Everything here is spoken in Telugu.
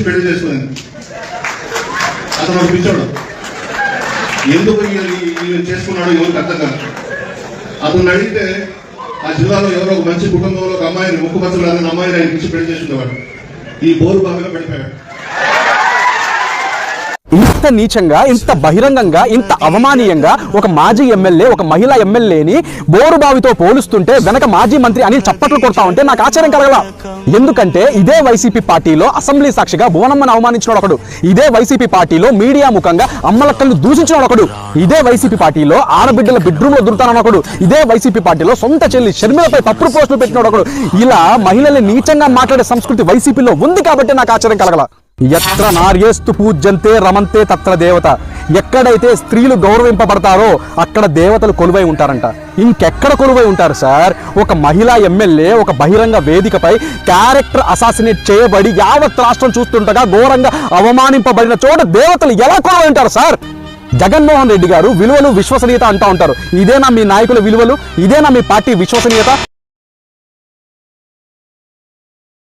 పెళ్లి చేసుకున్నాను. అతను ఒక పిచ్చోడు. ఎందుకు ఈయన చేసుకున్నాడు ఎవరికి అర్థం కాదు. అతను అడిగితే ఆ జిల్లాలో ఎవరో ఒక మంచి కుటుంబంలో ఒక అమ్మాయిని ముక్కుపచ్చలు అన్న అమ్మాయిని ఆయన ఇచ్చి పెళ్లి చేసుకునేవాడు. ఈ బోరు బాగా పడిపోయాడు. ఇంత నీచంగా, ఇంత బహిరంగంగా, ఇంత అవమానీయంగా ఒక మాజీ ఎమ్మెల్యే, ఒక మహిళా ఎమ్మెల్యేని బోరుబావితో పోలుస్తుంటే వెనక మాజీ మంత్రి అనిల్ చప్పట్లు కొడతా ఉంటే నాకు ఆశ్చర్యం కలగల. ఎందుకంటే ఇదే వైసీపీ పార్టీలో అసెంబ్లీ సాక్షిగా భువనమ్మను అవమానించిన ఒకడు, ఇదే వైసీపీ పార్టీలో మీడియా ముఖంగా అమ్మలక్కలను దూషించిన ఒకడు, ఇదే వైసీపీ పార్టీలో ఆడబిడ్డల బెడ్రూమ్ లో దొరుకుతానన్న ఒకడు, ఇదే వైసీపీ పార్టీలో సొంత చెల్లి షర్మిలపై తప్పుడు పోస్టులు పెట్టిన ఒకడు. ఇలా మహిళల్ని నీచంగా మాట్లాడే సంస్కృతి వైసీపీలో ఉంది కాబట్టి నాకు ఆశ్చర్యం కలగల. ఎత్ర నార్యేస్తు పూజ్యంతే రమంతే తత్ర దేవత. ఎక్కడైతే స్త్రీలు గౌరవింపబడతారో అక్కడ దేవతలు కొలువై ఉంటారంట. ఇంకెక్కడ కొలువై ఉంటారు సార్? ఒక మహిళా ఎమ్మెల్యే ఒక బహిరంగ వేదికపై క్యారెక్టర్ అసాసినేట్ చేయబడి యావత్ రాష్ట్రం చూస్తుండగా ఘోరంగా అవమానింపబడిన చోట దేవతలు ఎలా కొలువై ఉంటారు సార్? జగన్మోహన్ రెడ్డి గారు విలువలు విశ్వసనీయత అంటూ ఉంటారు. ఇదేనా మీ నాయకుల విలువలు? ఇదేనా మీ పార్టీ విశ్వసనీయత?